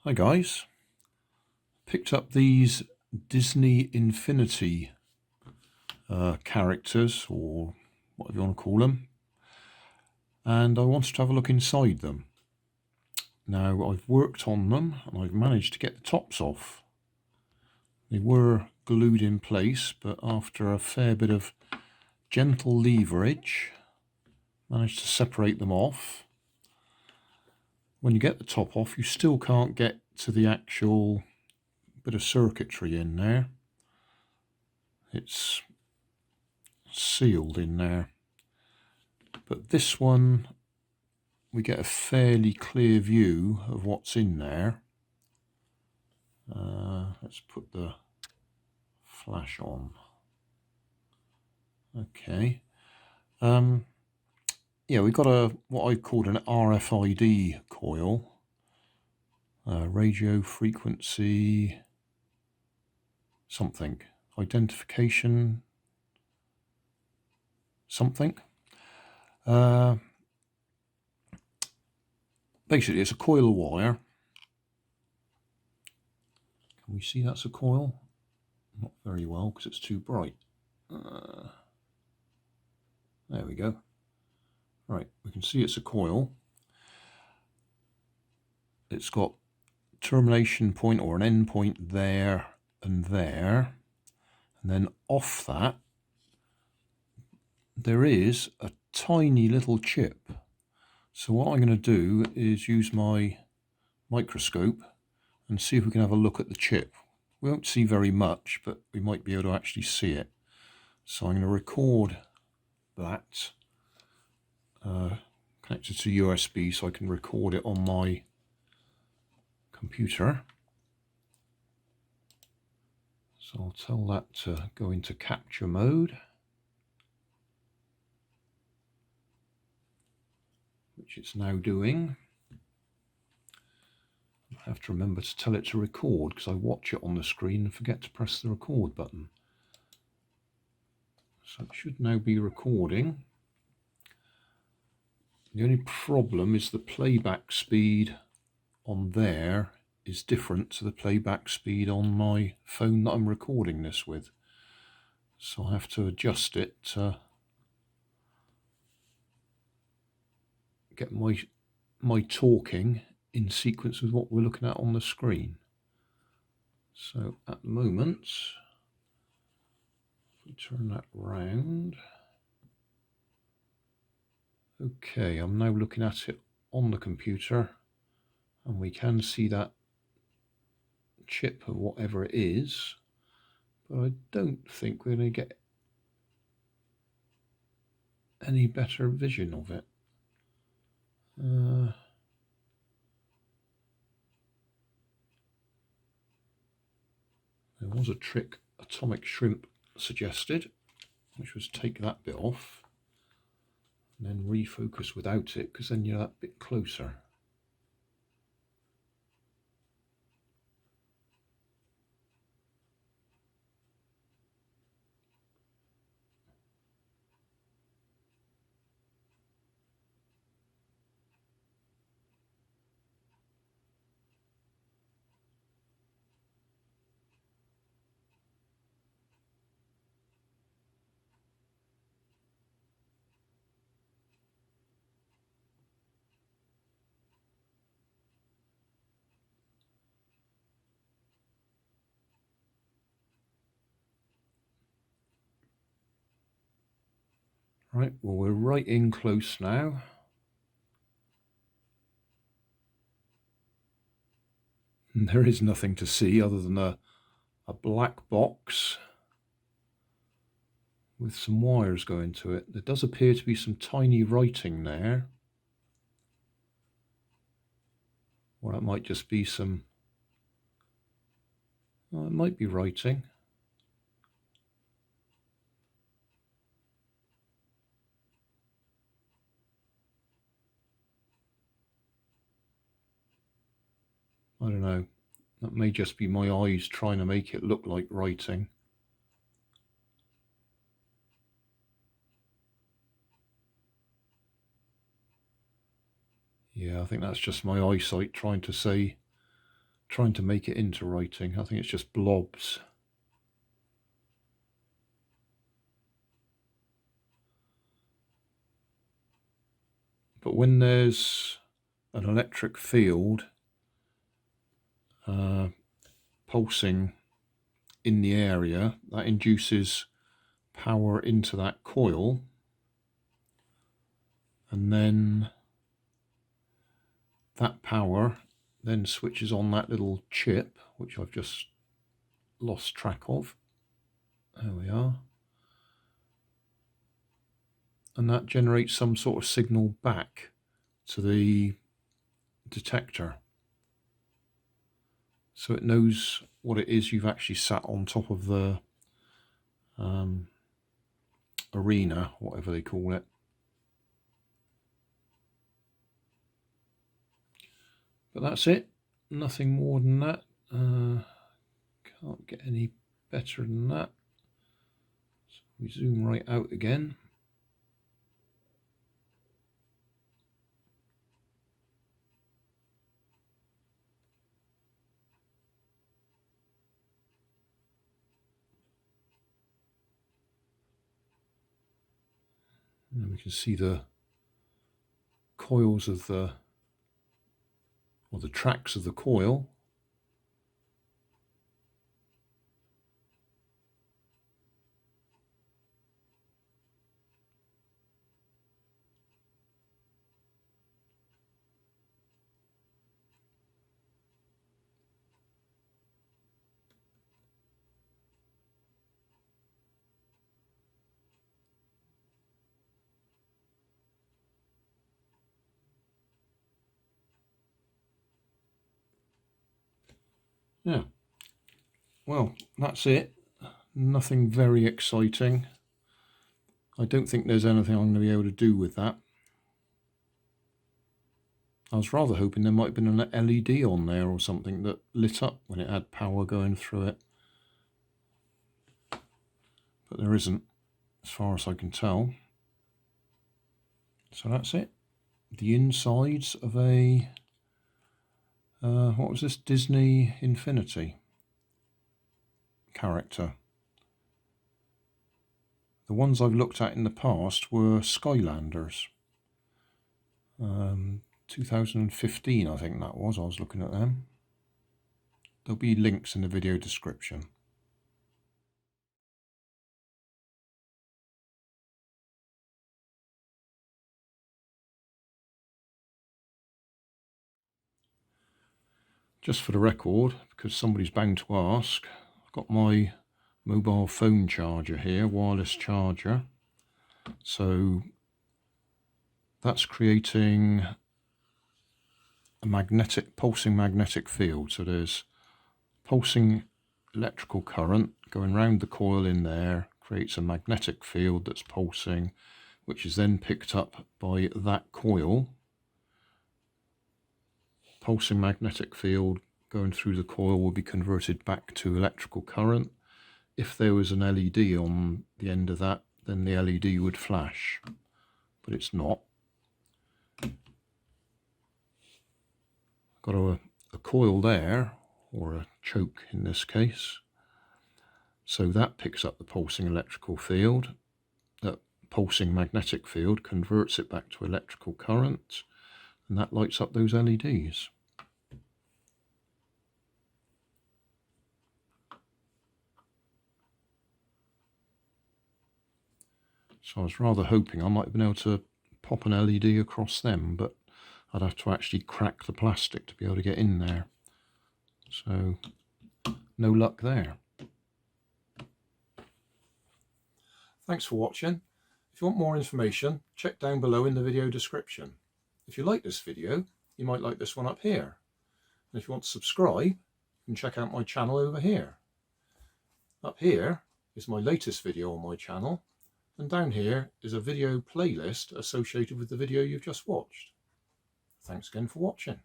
Hi guys, picked up these Disney Infinity characters, or whatever you want to call them, and I wanted to have a look inside them. Now I've worked on them and I've managed to get the tops off. They were glued in place, but after a fair bit of gentle leverage, managed to separate them off. When you get the top off, you still can't get to the actual bit of circuitry in there. It's sealed in there. But this one, we get a fairly clear view of what's in there. Let's put the flash on. Okay. Yeah, we've got what I called an RFID coil. Radio frequency something. Identification something. Basically, it's a coil of wire. Can we see that's a coil? Not very well because it's too bright. There we go. Right, we can see it's a coil. It's got termination point or an end point there and there. And then off that, there is a tiny little chip. So what I'm going to do is use my microscope and see if we can have a look at the chip. We won't see very much, but we might be able to actually see it. So I'm going to record that, connected to USB so I can record it on my computer. So I'll tell that to go into capture mode, which it's now doing. I have to remember to tell it to record because I watch it on the screen and forget to press the record button. So it should now be recording. The only problem is the playback speed on there is different to the playback speed on my phone that I'm recording this with. So I have to adjust it to get my talking in sequence with what we're looking at on the screen. So at the moment, if we turn that round, okay, I'm now looking at it on the computer and we can see that chip or whatever it is, but I don't think we're going to get any better vision of it. There was a trick Atomic Shrimp suggested, which was take that bit off and then refocus without it, because then you're that bit closer. Right, well, we're right in close now. And there is nothing to see other than a black box with some wires going to it. There does appear to be some tiny writing there. Or it might just be some... Oh, it might be writing. I don't know. That may just be my eyes trying to make it look like writing. Yeah, I think that's just my eyesight trying to say trying to make it into writing. I think it's just blobs. But when there's an electric field pulsing in the area, that induces power into that coil, and then that power then switches on that little chip, which I've just lost track of. There we are. And that generates some sort of signal back to the detector. So it knows what it is you've actually sat on top of the arena, whatever they call it. But that's it, nothing more than that. Can't get any better than that. So we zoom right out again. And we can see the coils of the tracks of the coil. Yeah, well, that's it. Nothing very exciting. I don't think there's anything I'm going to be able to do with that. I was rather hoping there might have been an LED on there or something that lit up when it had power going through it. But there isn't, as far as I can tell. So that's it. The insides of a, what was this, Disney Infinity character. The ones I've looked at in the past were Skylanders. 2015, I think that was. I was looking at them. There'll be links in the video description. Just for the record, because somebody's bound to ask, I've got my mobile phone charger here, wireless charger. So that's creating a pulsing magnetic field. So there's pulsing electrical current going round the coil in there, creates a magnetic field that's pulsing, which is then picked up by that coil. Pulsing magnetic field going through the coil will be converted back to electrical current. If there was an LED on the end of that, then the LED would flash, but it's not. Got a coil there, or a choke in this case. So that picks up the pulsing electrical field. That pulsing magnetic field converts it back to electrical current, and that lights up those LEDs. So I was rather hoping I might have been able to pop an LED across them, but I'd have to actually crack the plastic to be able to get in there. So no luck there. Thanks for watching. If you want more information, check down below in the video description. If you like this video, you might like this one up here. And if you want to subscribe, you can check out my channel over here. Up here is my latest video on my channel, and down here is a video playlist associated with the video you've just watched. Thanks again for watching.